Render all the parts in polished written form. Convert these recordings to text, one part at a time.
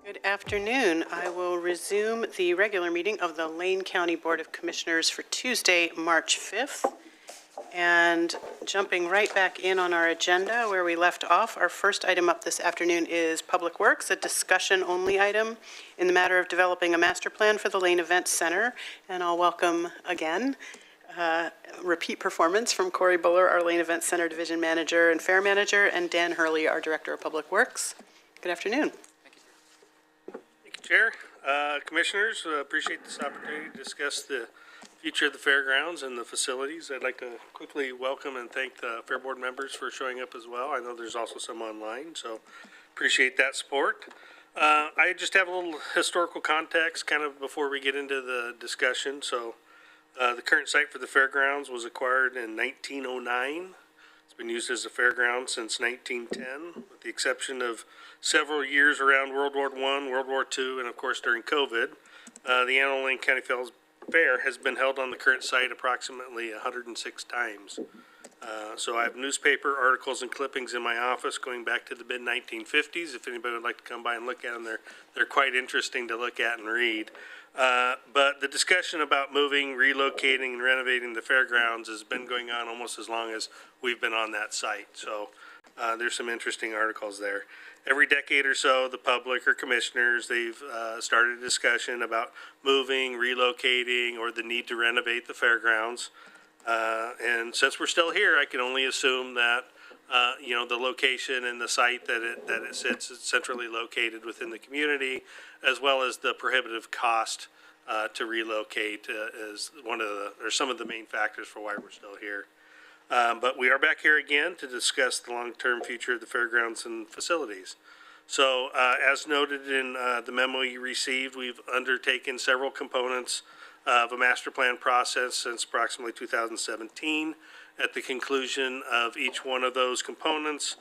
Good afternoon. I will resume the regular meeting of the Lane County Board of Commissioners for Tuesday, March 5th. And jumping right back in on our agenda where we left off, our first item up this afternoon is Public Works, a discussion-only item in the matter of developing a master plan for the Lane Event Center. And I'll welcome again repeat performance from Corey Buller, our Lane Event Center Division Manager and Fair Manager, and Dan Hurley, our Director of Public Works. Good afternoon. Thank you, Chair. Commissioners, appreciate this opportunity to discuss the future of the fairgrounds and the facilities. I'd like to quickly welcome and thank the Fair Board members for showing up as well. I know there's also some online, so appreciate that support. I just have a little historical context kind of before we get into the discussion. So the current site for the fairgrounds was acquired in 1909. It's been used as a fairground since 1910, with the exception of several years around World War I, World War II, and of course during COVID. The annual Lane County Fair has been held on the current site approximately 106 times. So I have newspaper articles and clippings in my office going back to the mid-1950s. If anybody would like to come by and look at them, they're quite interesting to look at and read. But the discussion about moving, relocating, and renovating the fairgrounds has been going on almost as long as we've been on that site. So there's some interesting articles there. Every decade or so, the public or commissioners, they've started a discussion about moving, relocating, or the need to renovate the fairgrounds. And since we're still here, I can only assume that the location and the site that it sits is centrally located within the community, as well as the prohibitive cost to relocate is some of the main factors for why we're still here. But we are back here again to discuss the long-term future of the fairgrounds and facilities. So as noted in the memo you received, we've undertaken several components of a master plan process since approximately 2017. At the conclusion of each one of those components,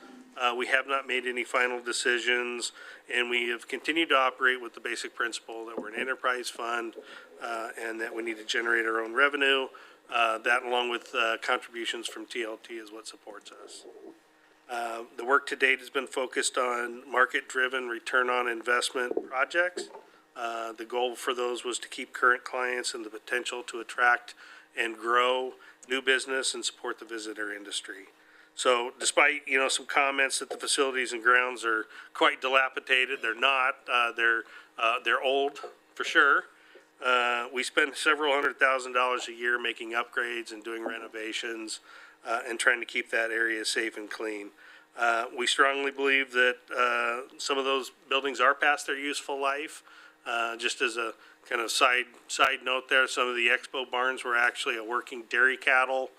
we have not made any final decisions, and we have continued to operate with the basic principle that we're an enterprise fund and that we need to generate our own revenue. That, along with contributions from TLT, is what supports us. The work to date has been focused on market-driven return on investment projects. The goal for those was to keep current clients and the potential to attract and grow new business and support the visitor industry. So despite, some comments that the facilities and grounds are quite dilapidated, they're not. They're old, for sure. We spend several $100,000 a year making upgrades and doing renovations and trying to keep that area safe and clean. We strongly believe that some of those buildings are past their useful life. Just as a kind of side note there, some of the expo barns were actually a working dairy cattle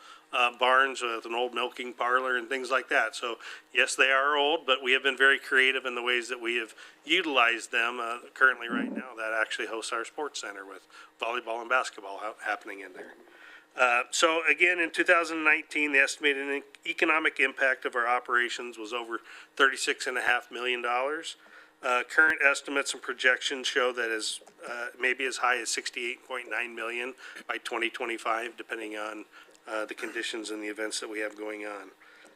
barns with an old milking parlor and things like that. So yes, they are old, but we have been very creative in the ways that we have utilized them. Currently right now, that actually hosts our sports center with volleyball and basketball happening in there. So again, in 2019, the estimated economic impact of our operations was over $36.5 million. Current estimates and projections show that as maybe as high as 68.9 million by 2025, depending on the conditions and the events that we have going on.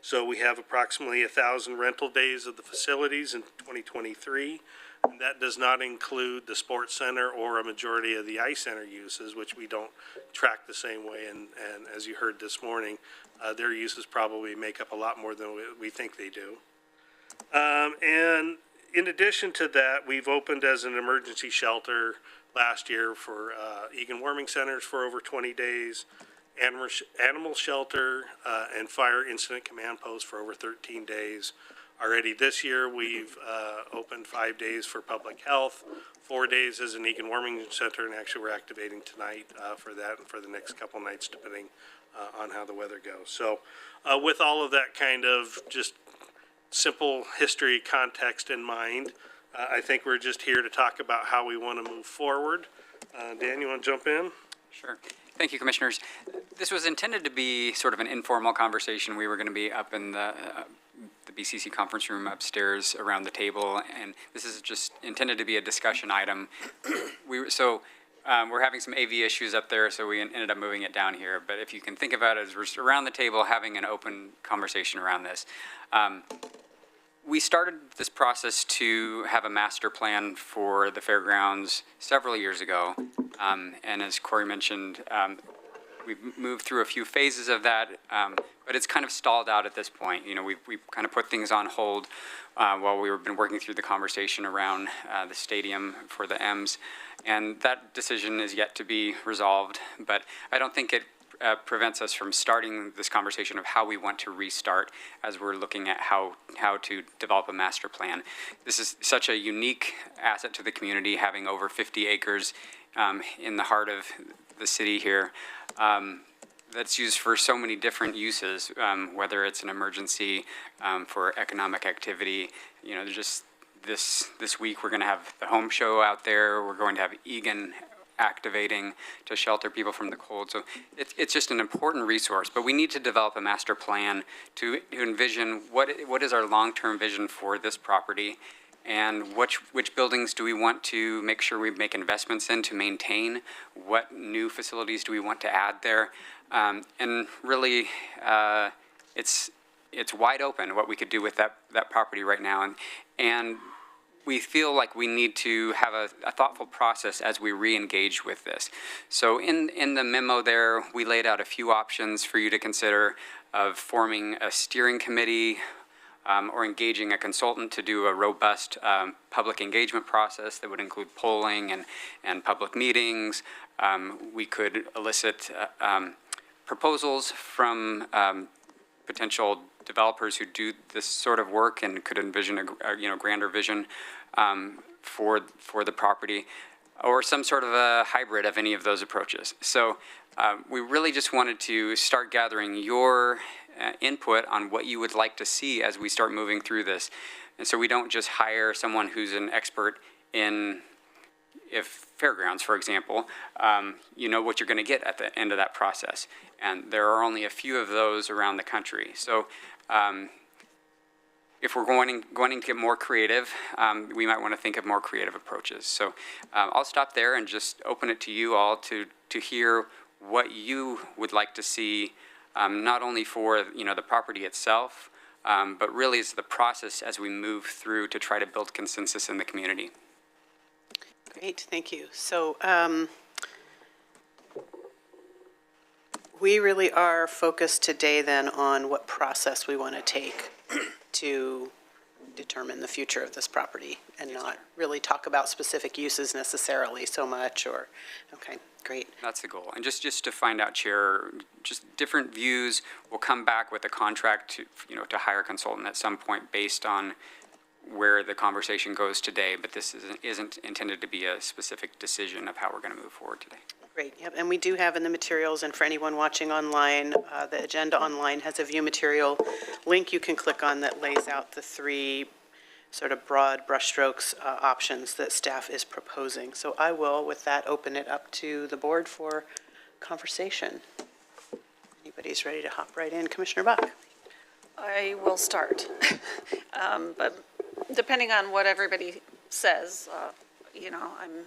So we have approximately 1,000 rental days of the facilities in 2023. And that does not include the sports center or a majority of the ice center uses, which we don't track the same way. And as you heard this morning, their uses probably make up a lot more than we think they do. And in addition to that, we've opened as an emergency shelter last year for Egan Warming Centers for over 20 days, animal shelter and fire incident command post for over 13 days. Already this year, we've opened 5 days for public health, 4 days as an Egan Warming Center, and actually we're activating tonight for that and for the next couple nights, depending on how the weather goes. So with all of that kind of just simple history context in mind, I think we're just here to talk about how we want to move forward. Dan, you want to jump in? Sure. Thank you, Commissioners. This was intended to be sort of an informal conversation. We were going to be up in the BCC conference room upstairs around the table, and this is just intended to be a discussion item. We're having some AV issues up there, so we ended up moving it down here. But if you can think about it as we're around the table having an open conversation around this. we started this process to have a master plan for the fairgrounds several years ago. And as Corey mentioned, we've moved through a few phases of that, but it's kind of stalled out at this point. You know, we've kind of put things on hold while we've been working through the conversation around the stadium for the M's. And that decision is yet to be resolved, but I don't think it prevents us from starting this conversation of how we want to restart as we're looking at how to develop a master plan. This is such a unique asset to the community, having over 50 acres in the heart of the city here. That's used for so many different uses, whether it's an emergency, for economic activity. You know, just this week we're going to have the home show out there. We're going to have Egan activating to shelter people from the cold. So it's just an important resource, but we need to develop a master plan to envision what is our long-term vision for this property, and which buildings do we want to make sure we make investments in to maintain, what new facilities do we want to add there, and really it's wide open what we could do with that property right now, and we feel like we need to have a thoughtful process as we re-engage with this. So in the memo there, we laid out a few options for you to consider of forming a steering committee, or engaging a consultant to do a robust public engagement process that would include polling and public meetings. We could elicit proposals from potential developers who do this sort of work and could envision a grander vision for the property, or some sort of a hybrid of any of those approaches. So we really just wanted to start gathering your input on what you would like to see as we start moving through this. And so we don't just hire someone who's an expert in, if fairgrounds, for example, you know what you're going to get at the end of that process. And there are only a few of those around the country. So if we're going to get more creative, we might want to think of more creative approaches. So I'll stop there and just open it to you all to hear what you would like to see, not only for the property itself, but really it's the process as we move through to try to build consensus in the community. Great, thank you. So we really are focused today then on what process we want to take to determine the future of this property, and not really talk about specific uses necessarily so much, or, okay, great. That's the goal. And just to find out, Chair, just different views. We'll come back with a contract to hire a consultant at some point based on where the conversation goes today, but this isn't intended to be a specific decision of how we're going to move forward today. Great, yep, and we do have in the materials, and for anyone watching online, the agenda online has a view material link you can click on that lays out the three sort of broad brushstrokes options that staff is proposing. So I will, with that, open it up to the board for conversation. Anybody's ready to hop right in? Commissioner Buck. I will start. But depending on what everybody says, I'm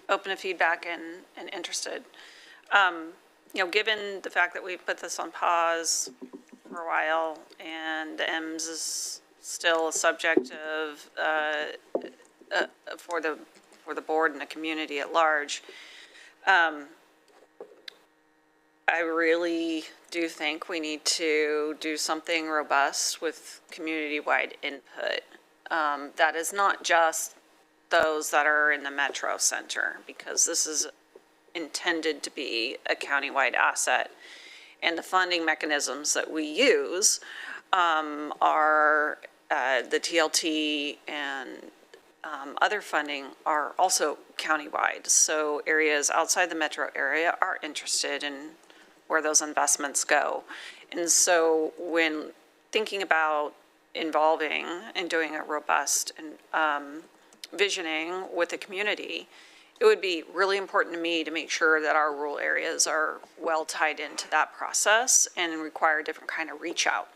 open to feedback and interested. Given the fact that we put this on pause for a while, and the M's is still a subject of for the board and the community at large, I really do think we need to do something robust with community-wide input. That is not just those that are in the metro center, because this is intended to be a countywide asset. And the funding mechanisms that we use are the TLT and other funding are also countywide. So areas outside the metro area are interested in where those investments go. And so when thinking about involving and doing a robust and visioning with the community, it would be really important to me to make sure that our rural areas are well tied into that process and require a different kind of reach out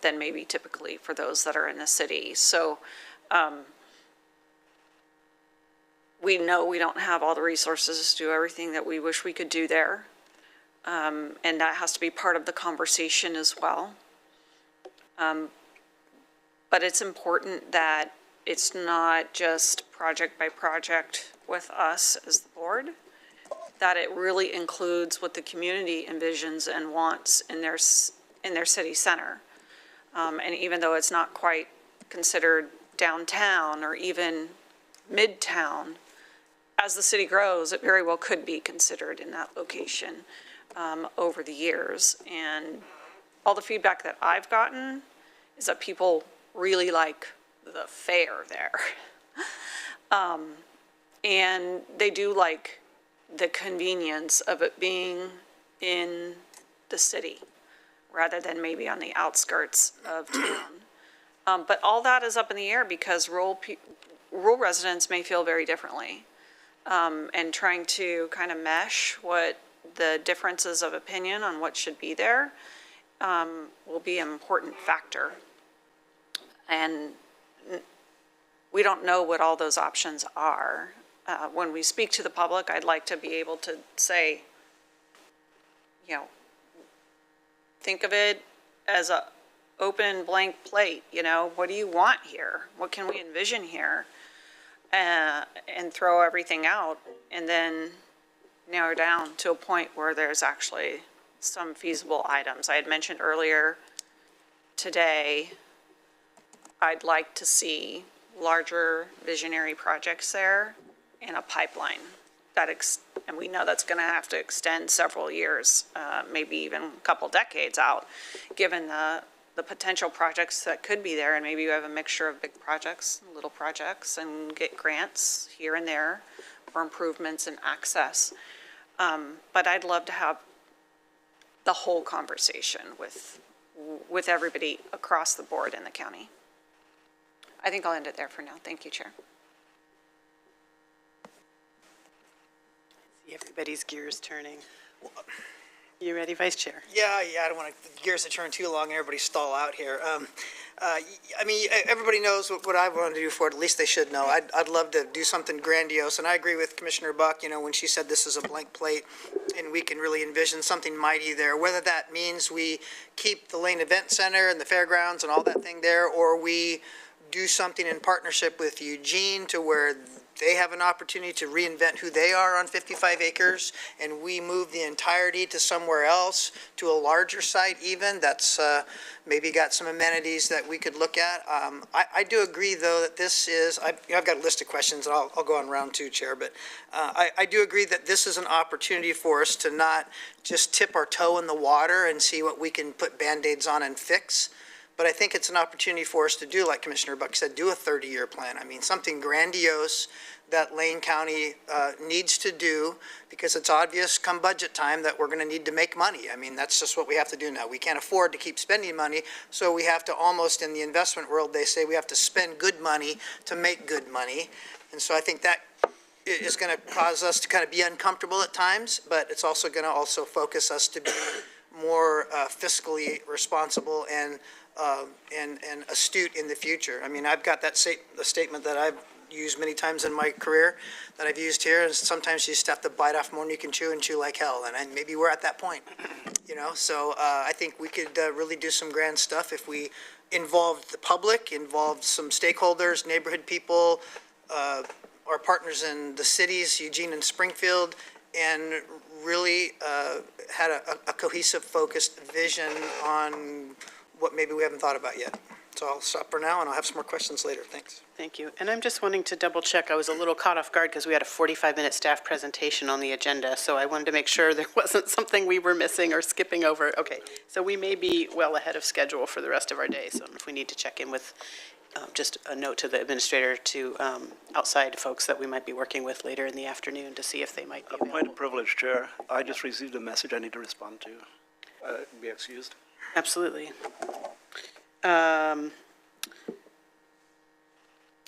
than maybe typically for those that are in the city. So we know we don't have all the resources to do everything that we wish we could do there. And that has to be part of the conversation as well. But it's important that it's not just project by project with us as the board, that it really includes what the community envisions and wants in their city center. And even though it's not quite considered downtown or even midtown, as the city grows, it very well could be considered in that location over the years. And all the feedback that I've gotten is that people really like the fair there. And they do like the convenience of it being in the city rather than maybe on the outskirts of town. But all that is up in the air because rural residents may feel very differently. And trying to kind of mesh what the differences of opinion on what should be there will be an important factor. And we don't know what all those options are. When we speak to the public, I'd like to be able to say, you know, think of it as a open blank plate, you know, what do you want here? What can we envision here? And throw everything out and then narrow down to a point where there's actually some feasible items. I had mentioned earlier today, I'd like to see larger visionary projects there and a pipeline and we know that's going to have to extend several years, maybe even a couple decades out, given the potential projects that could be there, and maybe you have a mixture of big projects, little projects, and get grants here and there for improvements in access. But I'd love to have the whole conversation with everybody across the board in the county. I think I'll end it there for now. Thank you, Chair. See everybody's gears turning. You ready, Vice Chair? Yeah, I don't want the gears to turn too long and everybody stall out here. I mean, everybody knows what I want to do for it, at least they should know. I'd love to do something grandiose, and I agree with Commissioner Buck, you know, when she said this is a blank plate, and we can really envision something mighty there, whether that means we keep the Lane Event Center and the fairgrounds and all that thing there, or we do something in partnership with Eugene to where they have an opportunity to reinvent who they are on 55 acres, and we move the entirety to somewhere else, to a larger site even, that's maybe got some amenities that we could look at. I do agree, though, that this is, I've got a list of questions, and I'll go on round two, Chair, but I do agree that this is an opportunity for us to not just tip our toe in the water and see what we can put Band-Aids on and fix. But I think it's an opportunity for us to do, like Commissioner Buck said, do a 30-year plan. I mean, something grandiose that Lane County needs to do, because it's obvious come budget time that we're going to need to make money. I mean, that's just what we have to do now. We can't afford to keep spending money, so we have to almost, in the investment world, they say we have to spend good money to make good money. And so I think that is going to cause us to kind of be uncomfortable at times, but it's also going to also focus us to be more fiscally responsible and astute in the future. I mean, I've got that the statement that I've used many times in my career that I've used here, is sometimes you just have to bite off more than you can chew and chew like hell, and maybe we're at that point, you know? So I think we could really do some grand stuff if we involved the public, involved some stakeholders, neighborhood people, our partners in the cities, Eugene and Springfield, and really had a cohesive, focused vision on what maybe we haven't thought about yet. So I'll stop for now, and I'll have some more questions later. Thanks. Thank you. And I'm just wanting to double check. I was a little caught off guard because we had a 45-minute staff presentation on the agenda, so I wanted to make sure there wasn't something we were missing or skipping over. Okay, so we may be well ahead of schedule for the rest of our day, so if we need to check in with just a note to the administrator to outside folks that we might be working with later in the afternoon to see if they might be available. Quite a privilege, Chair. I just received a message I need to respond to. Be excused. Absolutely.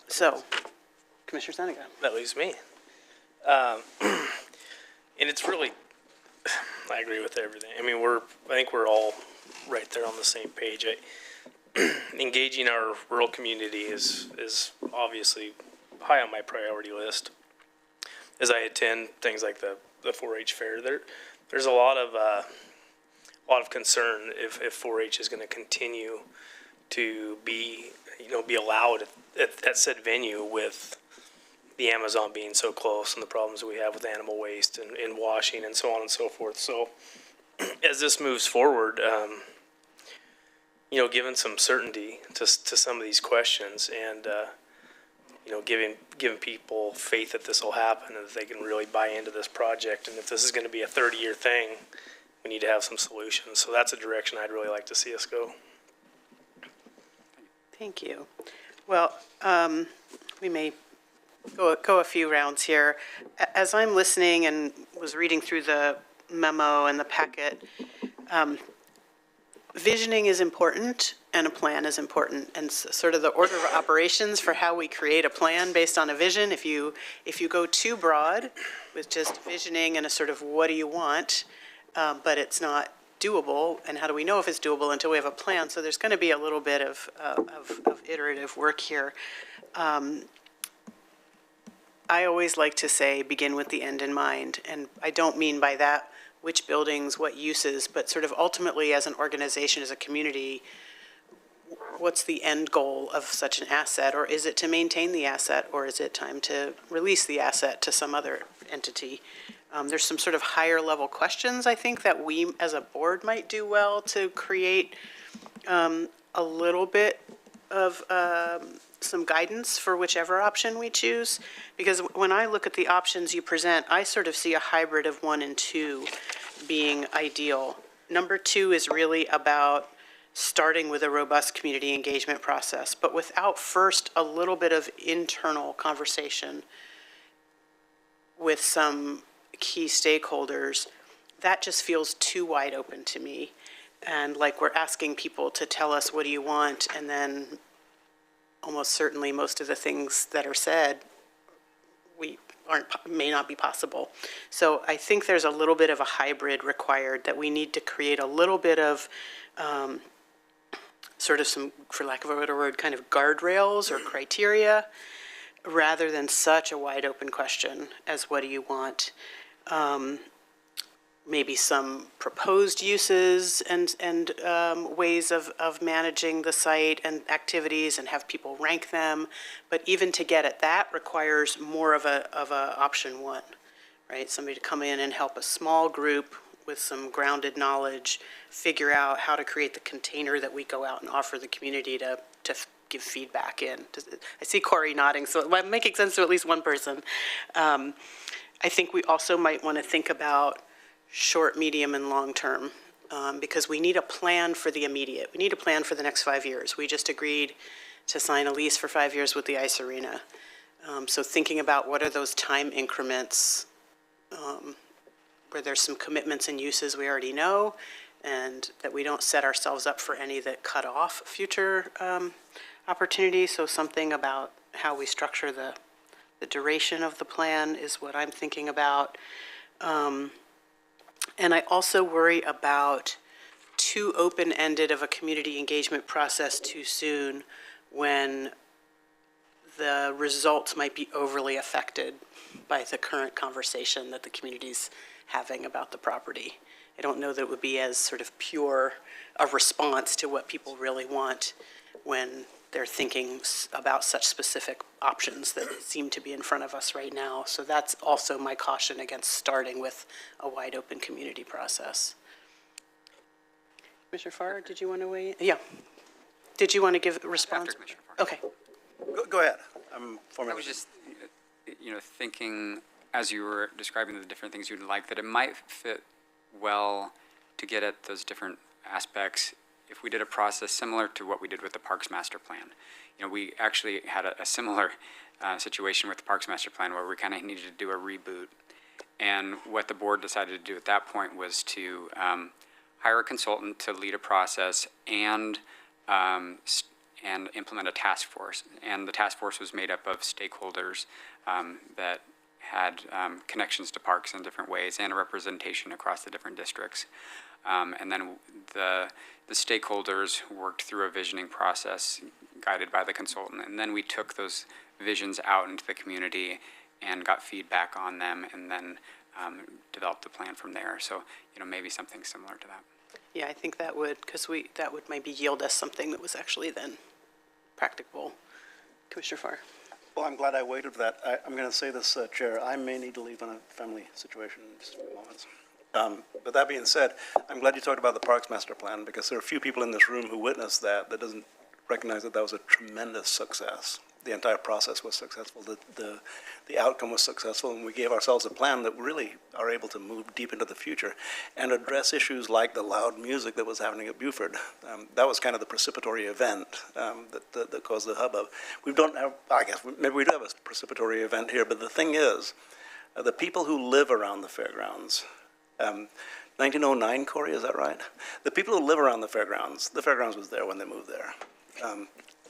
So, Commissioner Seniga. That leaves me. And it's really, I agree with everything. I mean, I think we're all right there on the same page. Engaging our rural community is obviously high on my priority list. As I attend things like the 4-H fair, there's a lot of concern if 4-H is going to continue to be, be allowed at said venue with the Amazon being so close and the problems we have with animal waste and washing and so on and so forth. So as this moves forward, given some certainty to some of these questions and, giving people faith that this will happen and that they can really buy into this project. And if this is going to be a 30-year thing, we need to have some solutions. So that's a direction I'd really like to see us go. Thank you. Well, we may go a few rounds here. As I'm listening and was reading through the memo and the packet, visioning is important and a plan is important, and sort of the order of operations for how we create a plan based on a vision. If you go too broad with just visioning and a sort of what do you want, but it's not doable, and how do we know if it's doable until we have a plan? So there's going to be a little bit of iterative work here. I always like to say begin with the end in mind, and I don't mean by that which buildings, what uses, but sort of ultimately as an organization, as a community, what's the end goal of such an asset? Or is it to maintain the asset, or is it time to release the asset to some other entity? There's some sort of higher level questions, I think, that we as a board might do well to create a little bit of some guidance for whichever option we choose. Because when I look at the options you present, I sort of see a hybrid of 1 and 2 being ideal. Number 2 is really about starting with a robust community engagement process, but without first a little bit of internal conversation with some key stakeholders, that just feels too wide open to me. And like we're asking people to tell us, what do you want? And then almost certainly most of the things that are said may not be possible. So I think there's a little bit of a hybrid required, that we need to create a little bit of sort of some, for lack of a better word, kind of guardrails or criteria, rather than such a wide open question as what do you want? Maybe some proposed uses and ways of managing the site and activities, and have people rank them. But even to get at that requires more of a option 1, right? Somebody to come in and help a small group with some grounded knowledge figure out how to create the container that we go out and offer the community to give feedback in. I see Corey nodding, so I'm making sense to at least one person. I think we also might want to think about short, medium, and long term, because we need a plan for the immediate. We need a plan for the next 5 years. We just agreed to sign a lease for 5 years with the ice arena. So thinking about what are those time increments where there's some commitments and uses we already know, and that we don't set ourselves up for any that cut off future opportunities. So something about how we structure the duration of the plan is what I'm thinking about. And I also worry about too open-ended of a community engagement process too soon, when the results might be overly affected by the current conversation that the community's having about the property. I don't know that it would be as sort of pure a response to what people really want when they're thinking about such specific options that seem to be in front of us right now. So that's also my caution against starting with a wide open community process. Commissioner Farr, did you want to weigh in? Yeah. Did you want to give a response? After Commissioner Farr. Okay. Go ahead. I was just, thinking as you were describing the different things you'd like, that it might fit well to get at those different aspects if we did a process similar to what we did with the Parks Master Plan. We actually had a similar situation with the Parks Master Plan, where we kind of needed to do a reboot. And what the board decided to do at that point was to hire a consultant to lead a process and implement a task force. And the task force was made up of stakeholders that had connections to parks in different ways, and a representation across the different districts. And then the stakeholders worked through a visioning process guided by the consultant. And then we took those visions out into the community and got feedback on them, and then developed the plan from there. So, maybe something similar to that. Yeah, I think that would, because that would maybe yield us something that was actually then practicable. Commissioner Farr. Well, I'm glad I waited for that. I'm going to say this, Chair, I may need to leave on a family situation in just a few moments. But that being said, I'm glad you talked about the Parks Master Plan, because there are a few people in this room who witnessed that doesn't recognize that that was a tremendous success. The entire process was successful. The outcome was successful, and we gave ourselves a plan that really are able to move deep into the future and address issues like the loud music that was happening at Buford. That was kind of the precipitory event that caused the hubbub. We don't have, I guess, maybe we do have a precipitory event here, but the thing is, the people who live around the fairgrounds, 1909, Corey, is that right? The people who live around the fairgrounds was there when they moved there.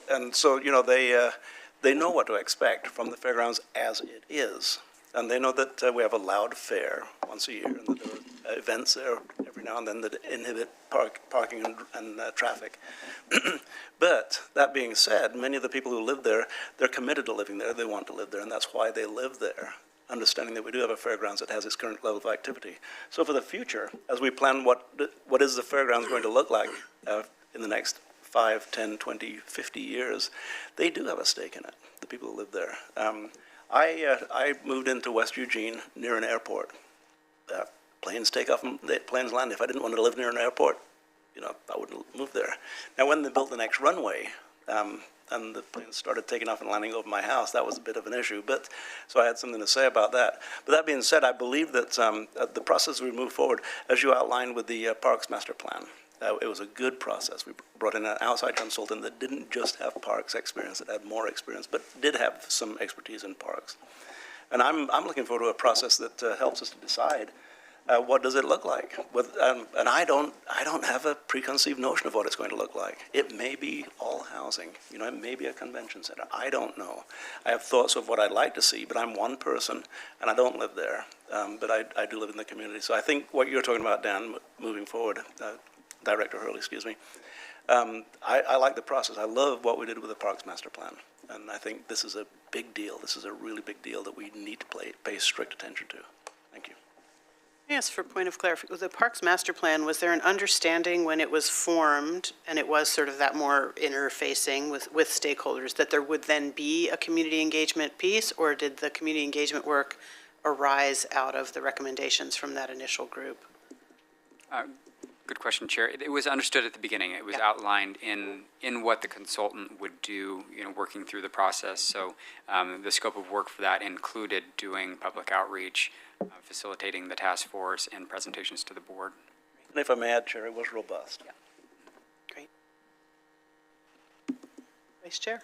And so, you know, they know what to expect from the fairgrounds as it is. And they know that we have a loud fair once a year, and that there are events there every now and then that inhibit parking and traffic. But that being said, many of the people who live there, they're committed to living there. They want to live there, and that's why they live there, understanding that we do have a fairgrounds that has its current level of activity. So for the future, as we plan what is the fairgrounds going to look like in the next 5, 10, 20, 50 years, they do have a stake in it, the people who live there. I moved into West Eugene near an airport. Planes take off and planes land. If I didn't want to live near an airport, you know, I wouldn't move there. Now, when they built the next runway, and the planes started taking off and landing over my house, that was a bit of an issue. But so I had something to say about that. But that being said, I believe that the process we move forward, as you outlined with the Parks Master Plan, it was a good process. We brought in an outside consultant that didn't just have parks experience, that had more experience, but did have some expertise in parks. And I'm looking forward to a process that helps us to decide what does it look like. And I don't have a preconceived notion of what it's going to look like. It may be all housing. You know, it may be a convention center. I don't know. I have thoughts of what I'd like to see, but I'm one person, and I don't live there. But I do live in the community. So I think what you're talking about, Dan, moving forward, Director Hurley, excuse me. I like the process. I love what we did with the Parks Master Plan. And I think this is a big deal. This is a really big deal that we need to pay strict attention to. Thank you. Yes, for point of clarification, the Parks Master Plan, was there an understanding when it was formed, and it was sort of that more interfacing with stakeholders, that there would then be a community engagement piece, or did the community engagement work arise out of the recommendations from that initial group? Good question, Chair. It was understood at the beginning. It was outlined in what the consultant would do, you know, working through the process. So the scope of work for that included doing public outreach, facilitating the task force, and presentations to the board. And if I may add, Chair, it was robust. Yeah. Great. Vice Chair?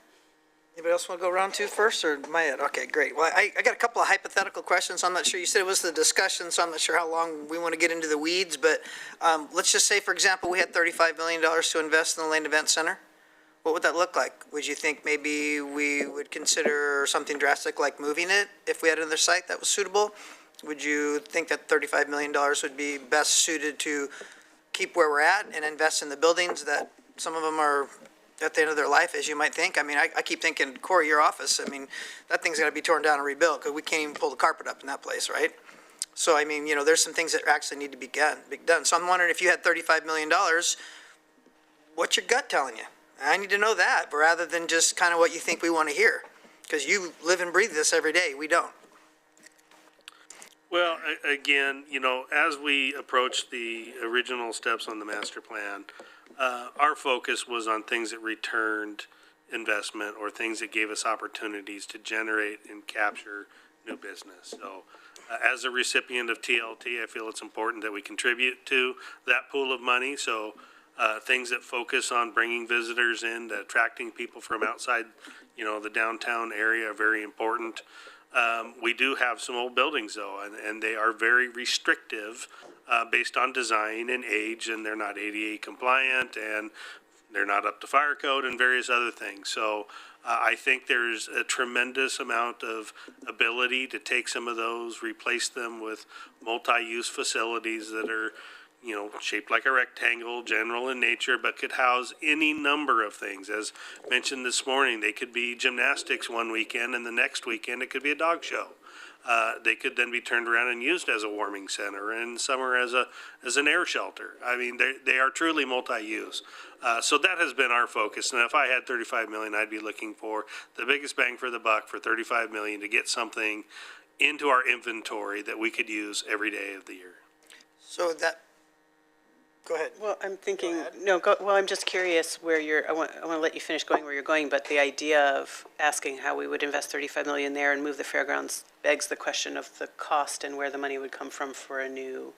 Anybody else want to go round two first, or am I it? Okay, great. Well, I got a couple of hypothetical questions. I'm not sure, you said it was the discussion, so I'm not sure how long we want to get into the weeds, but let's just say, for example, we had $35 million to invest in the Lane Event Center. What would that look like? Would you think maybe we would consider something drastic like moving it if we had another site that was suitable? Would you think that $35 million would be best suited to keep where we're at and invest in the buildings that some of them are at the end of their life, as you might think? I mean, I keep thinking, Corey, your office, I mean, that thing's got to be torn down and rebuilt because we can't even pull the carpet up in that place, right? So, I mean, you know, there's some things that actually need to be done. So I'm wondering, if you had $35 million, what's your gut telling you? I need to know that rather than just kind of what you think we want to hear, because you live and breathe this every day. We don't. Well, again, you know, as we approach the original steps on the master plan, our focus was on things that returned investment or things that gave us opportunities to generate and capture new business. So as a recipient of TLT, I feel it's important that we contribute to that pool of money. So things that focus on bringing visitors in, attracting people from outside, you know, the downtown area are very important. We do have some old buildings, though, and they are very restrictive based on design and age, and they're not ADA compliant, and they're not up to fire code and various other things. So I think there's a tremendous amount of ability to take some of those, replace them with multi-use facilities that are, you know, shaped like a rectangle, general in nature, but could house any number of things. As mentioned this morning, they could be gymnastics one weekend, and the next weekend it could be a dog show. They could then be turned around and used as a warming center and summer as an air shelter. I mean, they are truly multi-use. So that has been our focus. And if I had 35 million, I'd be looking for the biggest bang for the buck for 35 million to get something into our inventory that we could use every day of the year. So that, go ahead. Well, I'm thinking, well, I'm just curious where I want to let you finish going where you're going, but the idea of asking how we would invest 35 million there and move the fairgrounds begs the question of the cost and where the money would come from for a new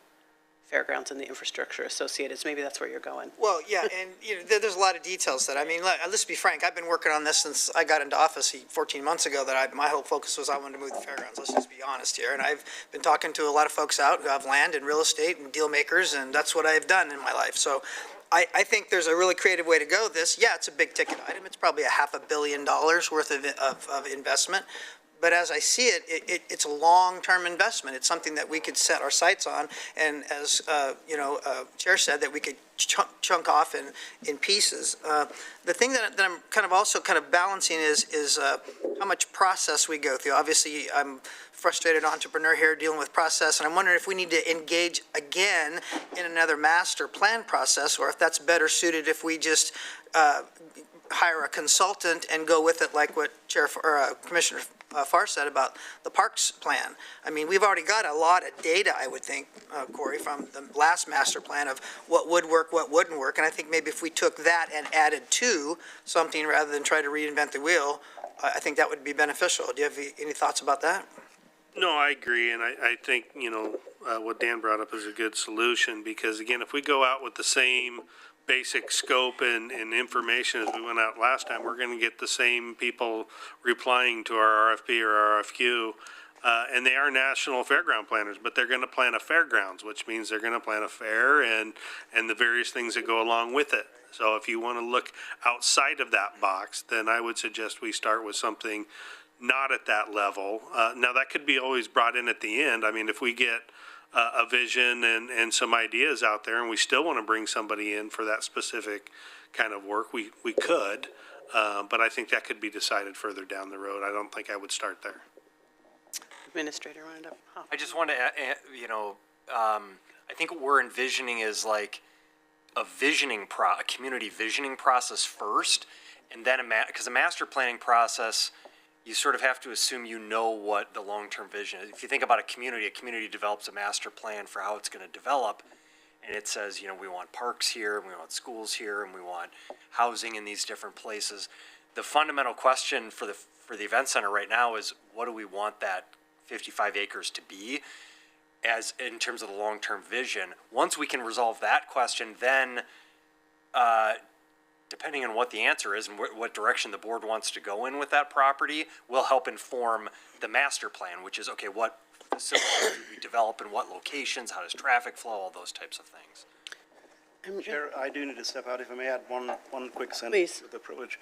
fairgrounds and the infrastructure associated. So maybe that's where you're going. Well, yeah, and there's a lot of details that, I mean, let's be frank, I've been working on this since I got into office 14 months ago, that my whole focus was I wanted to move the fairgrounds. Let's just be honest here. And I've been talking to a lot of folks out who have land and real estate and deal makers, and that's what I've done in my life. So I think there's a really creative way to go this. Yeah, it's a big ticket item. It's probably $500 million worth of investment. But as I see it, it's a long-term investment. It's something that we could set our sights on, and as Chair said, that we could chunk off in pieces. The thing that I'm kind of also kind of balancing is how much process we go through. Obviously, I'm a frustrated entrepreneur here dealing with process, and I'm wondering if we need to engage again in another master plan process, or if that's better suited if we just hire a consultant and go with it, like what Commissioner Farr said about the parks plan. I mean, we've already got a lot of data, I would think, Corey, from the last master plan of what would work, what wouldn't work. And I think maybe if we took that and added to something rather than try to reinvent the wheel, I think that would be beneficial. Do you have any thoughts about that? No, I agree, and I think, what Dan brought up is a good solution, because again, if we go out with the same basic scope and information as we went out last time, we're gonna get the same people replying to our RFP or RFQ, and they are national fairground planners, but they're gonna plan a fairgrounds, which means they're gonna plan a fair and the various things that go along with it. So if you wanna look outside of that box, then I would suggest we start with something not at that level. Now, that could be always brought in at the end. I mean, if we get a vision and some ideas out there, and we still want to bring somebody in for that specific kind of work, we could, but I think that could be decided further down the road. I don't think I would start there. Administrator wanted to hop. I just want to, I think what we're envisioning is like a community visioning process first, and then because a master planning process, you sort of have to assume what the long-term vision is. If you think about a community develops a master plan for how it's going to develop, and it says, we want parks here, and we want schools here, and we want housing in these different places. The fundamental question for the event center right now is, what do we want that 55 acres to be, as in terms of the long-term vision? Once we can resolve that question, then depending on what the answer is and what direction the board wants to go in with that property, will help inform the master plan, which is, okay, what facilities do we develop in what locations, how does traffic flow, all those types of things. Chair, I do need to step out, if I may add one quick sentence. Please. With the privilege.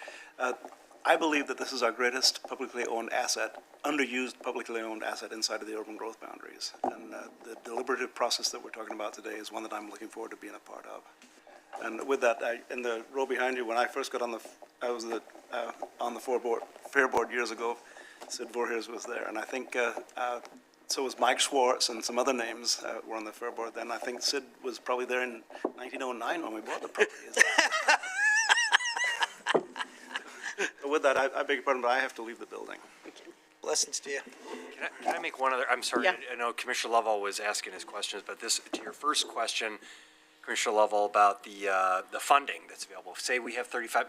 I believe that this is our greatest publicly owned asset, underused publicly owned asset inside of the urban growth boundaries. And the deliberative process that we're talking about today is one that I'm looking forward to being a part of. And with that, in the row behind you, when I first got on on the fair board years ago, Sid Voorhees was there, and I think so was Mike Schwartz and some other names were on the fair board then. I think Sid was probably there in 1909 when we bought the property. But with that, I beg your pardon, but I have to leave the building. Blessings to you. Can I make one other, I'm sorry, Yeah. I know Commissioner Lovell was asking his questions, but to your first question, Commissioner Lovell, about the funding that's available. Say we have 35,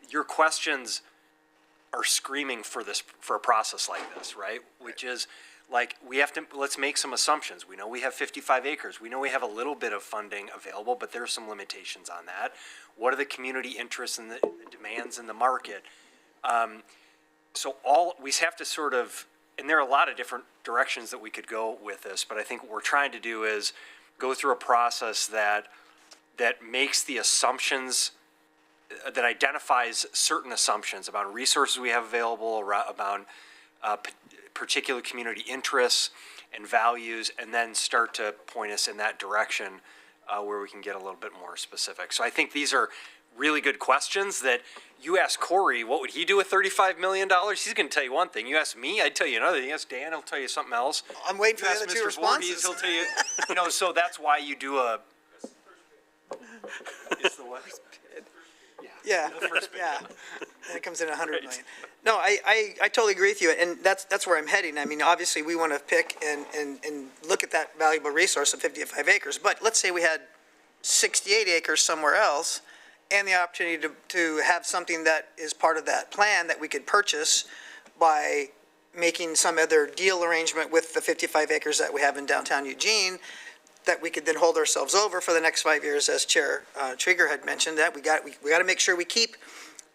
your questions are screaming for a process like this, right? Which is, like, let's make some assumptions. We know we have 55 acres. We know we have a little bit of funding available, but there are some limitations on that. What are the community interests and the demands in the market? So we have to sort of, and there are a lot of different directions that we could go with this, but I think what we're trying to do is go through a process that makes the assumptions, that identifies certain assumptions about resources we have available, about particular community interests and values, and then start to point us in that direction where we can get a little bit more specific. So I think these are really good questions that you ask Corey, what would he do with $35 million? He's going to tell you one thing. You ask me, I'd tell you another thing. You ask Dan, he'll tell you something else. I'm waiting for You the ask other two Mr. Voorhees, responses. he'll tell you, so that's why you do a. It's the what? Yeah, yeah. And it comes in 100 million. No, I totally agree with you, and that's where I'm heading. I mean, obviously, we want to pick and look at that valuable resource of 55 acres, but let's say we had 68 acres somewhere else, and the opportunity to have something that is part of that plan that we could purchase by making some other deal arrangement with the 55 acres that we have in downtown Eugene, that we could then hold ourselves over for the next 5 years, as Chair Trigger had mentioned, that we got to make sure we keep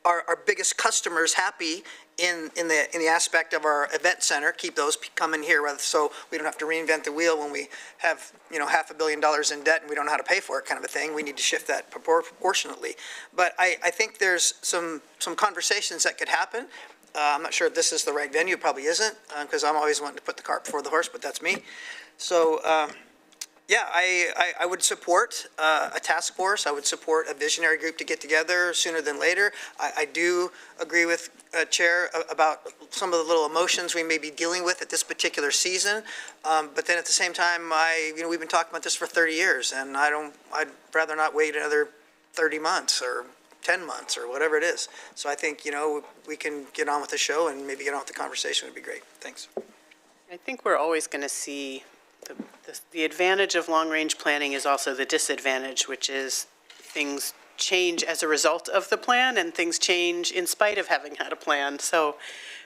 our biggest customers happy in the aspect of our event center, keep those coming here, so we don't have to reinvent the wheel when we have, $500 million in debt and we don't know how to pay for it, kind of a thing. We need to shift that proportionately. But I think there's some conversations that could happen. I'm not sure if this is the right venue, probably isn't, because I'm always wanting to put the cart before the horse, but that's me. So, yeah, I would support a task force. I would support a visionary group to get together sooner than later. I do agree with Chair about some of the little emotions we may be dealing with at this particular season. But then at the same time, we've been talking about this for 30 years, and I'd rather not wait another 30 months or 10 months or whatever it is. So I think, we can get on with the show and maybe get on with the conversation would be great. Thanks. I think we're always going to see the advantage of long-range planning is also the disadvantage, which is things change as a result of the plan and things change in spite of having had a plan. So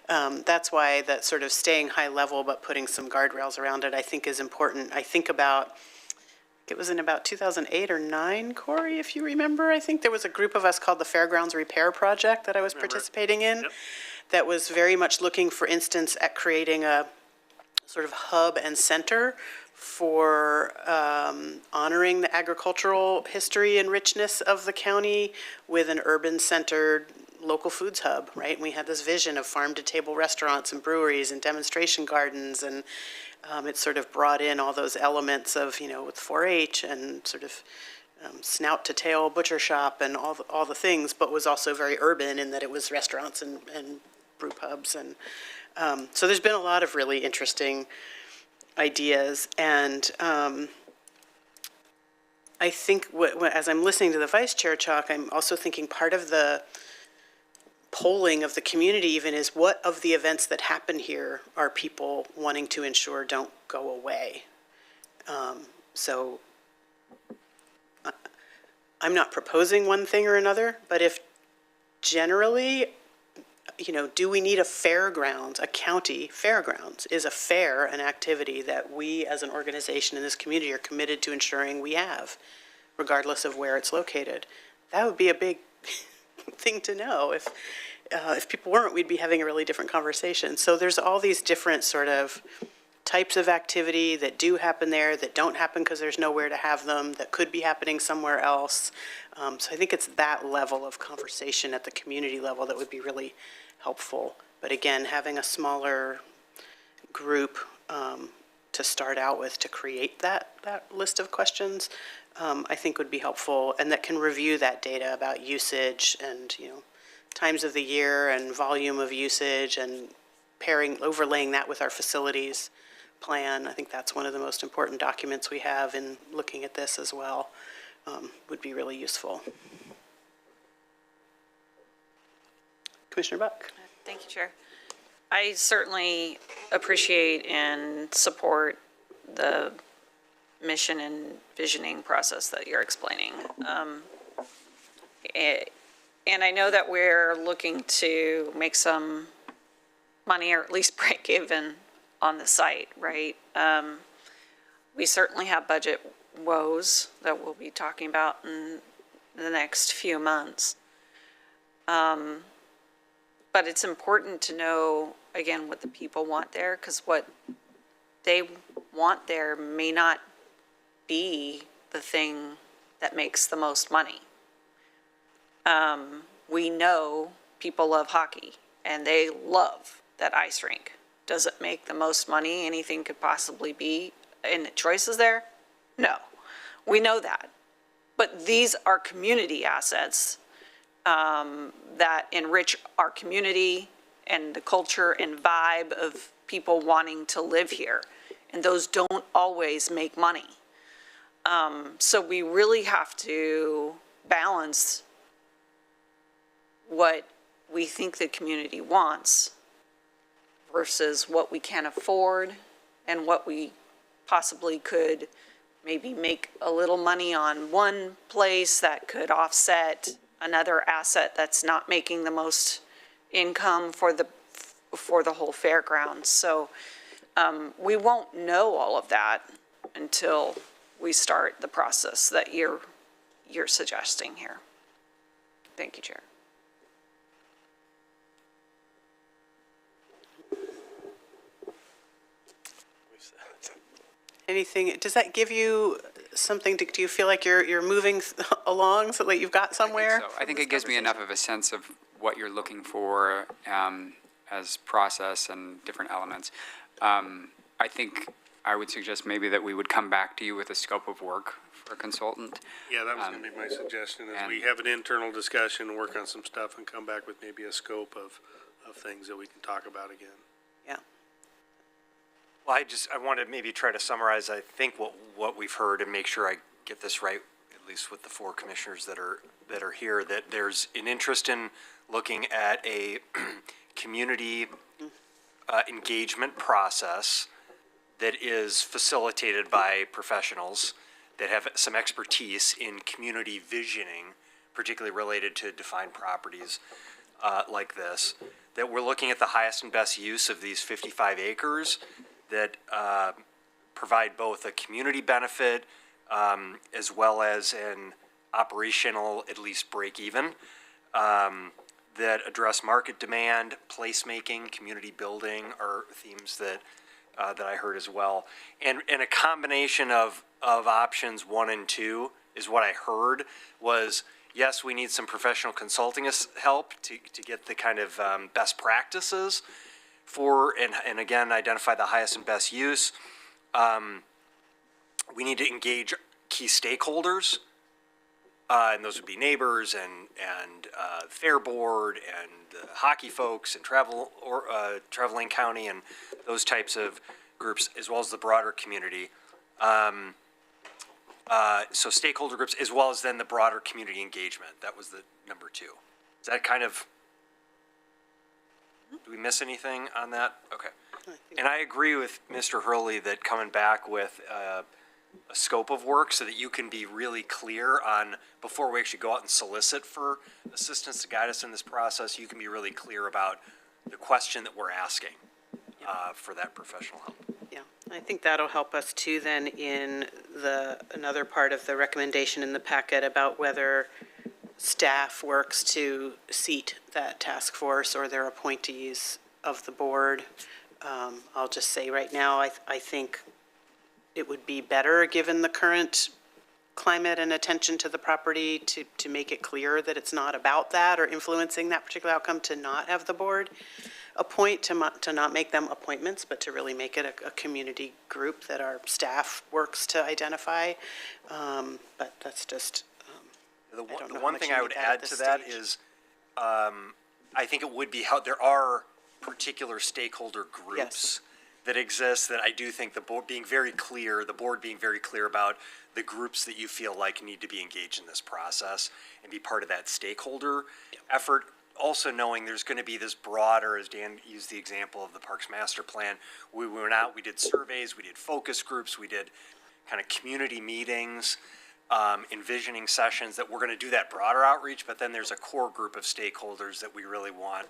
that's why that sort of staying high level but putting some guardrails around it, I think, is important. I think it was in about 2008 or 9, Corey, if you remember. I think there was a group of us called the Fairgrounds Repair Project that I was participating in that was very much looking, for instance, at creating a sort of hub and center for honoring the agricultural history and richness of the county with an urban-centered local foods hub, right? And we had this vision of farm-to-table restaurants and breweries and demonstration gardens, and it sort of brought in all those elements of, with 4-H and sort of snout-to-tail butcher shop and all the things, but was also very urban in that it was restaurants and brew pubs. And so there's been a lot of really interesting ideas, and I think as I'm listening to the Vice Chair talk, I'm also thinking part of the polling of the community even is what of the events that happen here are people wanting to ensure don't go away. So I'm not proposing one thing or another, but if generally, do we need a fairgrounds, a county fairgrounds? Is a fair an activity that we as an organization in this community are committed to ensuring we have, regardless of where it's located? That would be a big thing to know. If people weren't, we'd be having a really different conversation. So there's all these different sort of types of activity that do happen there, that don't happen because there's nowhere to have them, that could be happening somewhere else. So I think it's that level of conversation at the community level that would be really helpful. But again, having a smaller group to start out with to create that list of questions, I think would be helpful, and that can review that data about usage and, times of the year and volume of usage, and overlaying that with our facilities plan. I think that's one of the most important documents we have in looking at this as well. Would be really useful. Commissioner Buck. Thank you, Chair. I certainly appreciate and support the mission and visioning process that you're explaining. And I know that we're looking to make some money, or at least break even on the site, right? We certainly have budget woes that we'll be talking about in the next few months. But it's important to know, again, what the people want there, because what they want there may not be the thing that makes the most money. We know people love hockey, and they love that ice rink. Does it make the most money anything could possibly be in the choices there? No, we know that. But these are community assets that enrich our community and the culture and vibe of people wanting to live here. And those don't always make money. So we really have to balance what we think the community wants versus what we can afford and what we possibly could maybe make a little money on one place that could offset another asset that's not making the most income for the whole fairgrounds. So we won't know all of that until we start the process that you're suggesting here. Thank you, Chair. Anything, does that give you something, do you feel like you're moving along so that you've got somewhere? So I think it gives me enough of a sense of what you're looking for as process and different elements. I think I would suggest maybe that we would come back to you with a scope of work for a consultant. Yeah, that was gonna be my suggestion, is we have an internal discussion, work on some stuff, and come back with maybe a scope of things that we can talk about again. Yeah. Well, I want to maybe try to summarize, I think, what we've heard and make sure I get this right, at least with the four commissioners that are here, that there's an interest in looking at a community engagement process that is facilitated by professionals that have some expertise in community visioning, particularly related to defined properties like this, that we're looking at the highest and best use of these 55 acres that provide both a community benefit as well as an operational, at least break even, that address market demand, placemaking, community building are themes that I heard as well. And a combination of options 1 and 2 is what I heard was, yes, we need some professional consulting help to get the kind of best practices for, and again, identify the highest and best use. We need to engage key stakeholders, and those would be neighbors and Fair Board and hockey folks and Traveling County and those types of groups, as well as the broader community. So stakeholder groups, as well as then the broader community engagement. That was the number 2. Is that kind of, do we miss anything on that? Okay. And I agree with Mr. Hurley that coming back with a scope of work so that you can be really clear on, before we actually go out and solicit for assistance to guide us in this process, you can be really clear about the question that we're asking for that professional help. Yeah, I think that'll help us too then in another part of the recommendation in the packet about whether staff works to seat that task force or their appointees of the board. I'll just say right now, I think it would be better, given the current climate and attention to the property, to make it clear that it's not about that or influencing that particular outcome, to not have the board appoint, to not make them appointments, but to really make it a community group that our staff works to identify. But that's just, The I don't know how one much thing you I need would that at add this to that stage. is, I think it would be how, there are particular stakeholder groups Yes. that exist that I do think the board being very clear about the groups that you feel like need to be engaged in this process and be part of that stakeholder effort. Also knowing there's going to be this broader, as Dan used the example of the Parks Master Plan, we went out, we did surveys, we did focus groups, we did kind of community meetings, envisioning sessions, that we're going to do that broader outreach, but then there's a core group of stakeholders that we really want,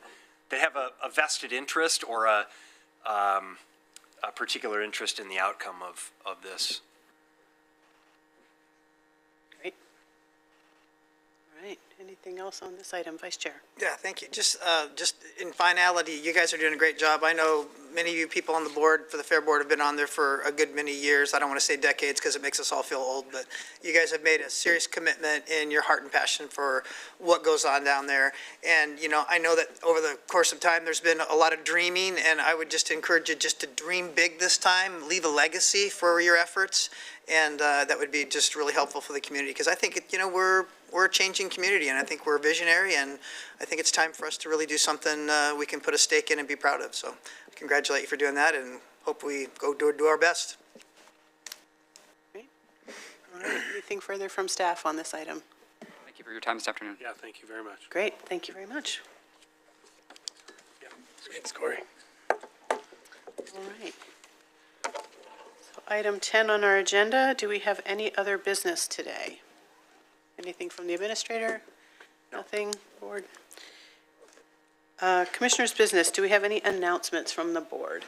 that have a vested interest or a particular interest in the outcome of this. great. All right, anything else on this item, Vice Chair? Yeah, thank you. Just in finality, you guys are doing a great job. I know many of you people on the board for the Fair Board have been on there for a good many years. I don't want to say decades because it makes us all feel old, but you guys have made a serious commitment in your heart and passion for what goes on down there. And, you know, I know that over the course of time, there's been a lot of dreaming, and I would just encourage you just to dream big this time, leave a legacy for your efforts, and that would be just really helpful for the community, because I think, you know, we're a changing community, and I think we're visionary, and I think it's time for us to really do something we can put a stake in and be proud of. So I congratulate you for doing that, and hope we go do our best. All right, anything further from staff on this item? Thank you for your time this afternoon. Yeah, thank you very much. Great, thank you very much. Thanks, Corey. All right. So item 10 on our agenda, do we have any other business today? Anything from the administrator? Nothing, board? Commissioners' business, do we have any announcements from the board?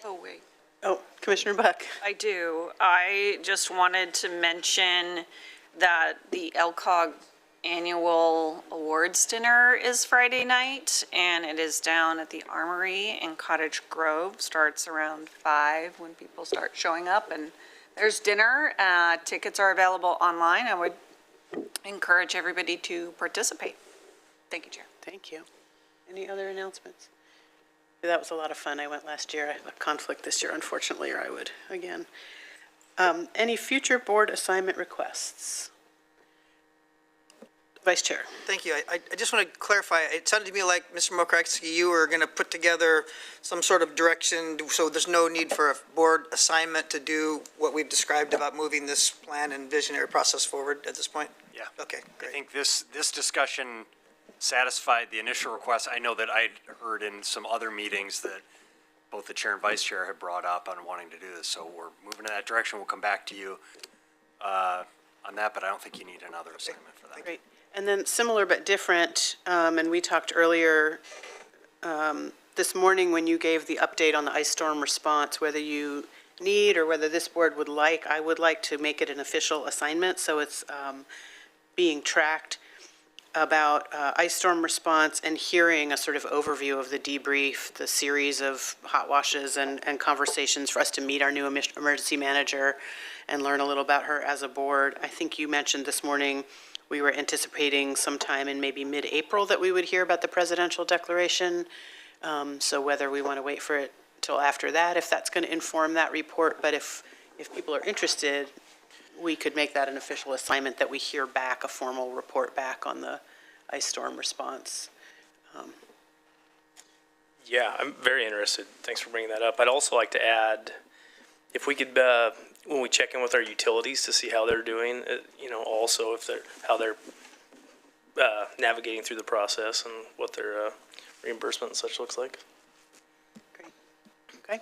Oh, wait. Oh, Commissioner Buck. I do. I just wanted to mention that the LCOG annual awards dinner is Friday night, and it is down at the Armory in Cottage Grove. Starts around 5 when people start showing up, and there's dinner. Tickets are available online. I would encourage everybody to participate. Thank you, Chair. Thank you. Any other announcements? That was a lot of fun. I went last year. I have a conflict this year, unfortunately, or I would again. Any future board assignment requests? Vice Chair. Thank you. I just want to clarify, it sounded to me like, Mr. Mokraczki, you were going to put together some sort of direction, so there's no need for a board assignment to do what we've described about moving this plan and visionary process forward at this point? Yeah. Okay, I great. think this discussion satisfied the initial request. I know that I'd heard in some other meetings that both the chair and vice chair had brought up on wanting to do this, so we're moving in that direction. We'll come back to you on that, but I don't think you need another assignment for that. Great. And then similar but different, and we talked earlier this morning when you gave the update on the ice storm response, whether you need or whether this board would like, I would like to make it an official assignment, so it's being tracked about ice storm response and hearing a sort of overview of the debrief, the series of hot washes and conversations for us to meet our new emergency manager and learn a little about her as a board. I think you mentioned this morning we were anticipating sometime in maybe mid-April that we would hear about the presidential declaration. So whether we want to wait for it till after that, if that's going to inform that report, but if people are interested, we could make that an official assignment that we hear back, a formal report back on the ice storm response. Yeah, I'm very interested. Thanks for bringing that up. I'd also like to add, if we could, when we check in with our utilities to see how they're doing, also if how they're navigating through the process and what their reimbursement and such looks like. Great. Okay.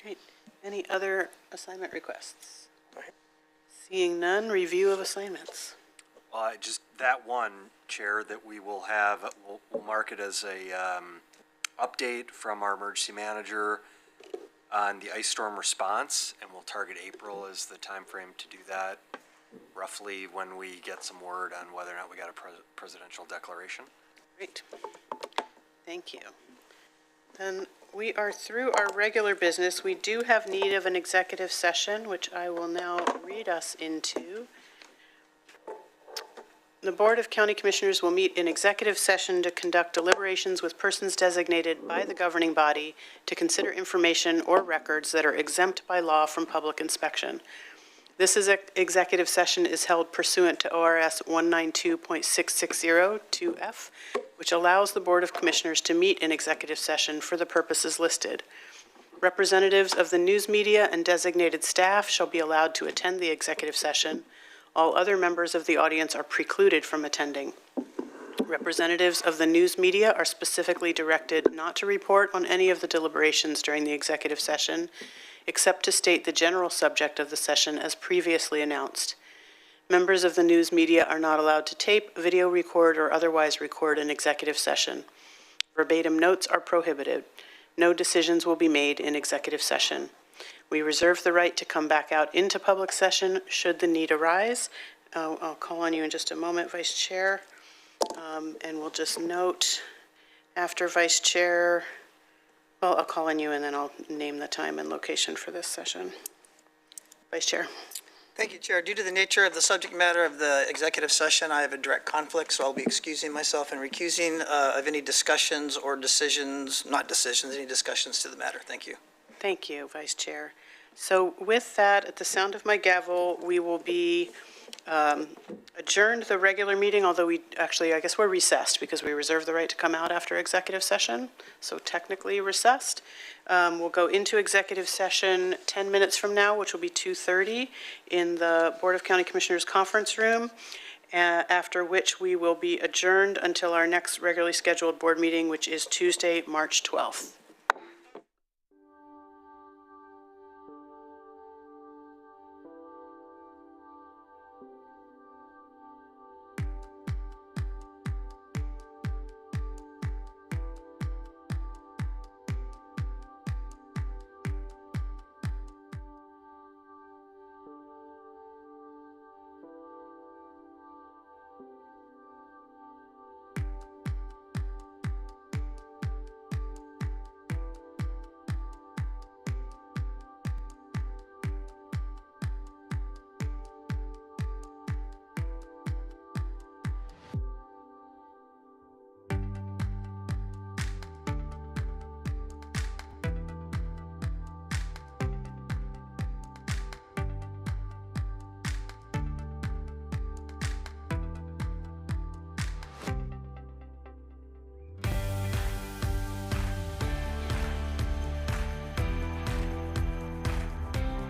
Great. Any other assignment requests? All right. Seeing none, review of assignments. Just that one, Chair, that we will have, we'll mark it as a update from our emergency manager on the ice storm response, and we'll target April as the time frame to do that, roughly when we get some word on whether or not we got a presidential declaration. Great. Thank you. Then we are through our regular business. We do have need of an executive session, which I will now read us into. The Board of County Commissioners will meet in executive session to conduct deliberations with persons designated by the governing body to consider information or records that are exempt by law from public inspection. This executive session is held pursuant to ORS 192.660-2F, which allows the Board of Commissioners to meet in executive session for the purposes listed. Representatives of the news media and designated staff shall be allowed to attend the executive session. All other members of the audience are precluded from attending. Representatives of the news media are specifically directed not to report on any of the deliberations during the executive session, except to state the general subject of the session as previously announced. Members of the news media are not allowed to tape, video record, or otherwise record an executive session. Verbatim notes are prohibited. No decisions will be made in executive session. We reserve the right to come back out into public session should the need arise. I'll call on you in just a moment, Vice Chair. And we'll just note After Vice Chair, well, I'll call on you and then I'll name the time and location for this session. Vice Chair. Thank you, Chair. Due to the nature of the subject matter of the executive session, I have a direct conflict, so I'll be excusing myself and recusing of any discussions or decisions, not decisions, any discussions to the matter. Thank you. Thank you, Vice Chair. So with that, at the sound of my gavel, we will be adjourned the regular meeting, although I guess we're recessed because we reserve the right to come out after executive session, so technically recessed. We'll go into executive session 10 minutes from now, which will be 2:30 in the Board of County Commissioners Conference Room, after which we will be adjourned until our next regularly scheduled board meeting, which is Tuesday, March 12th.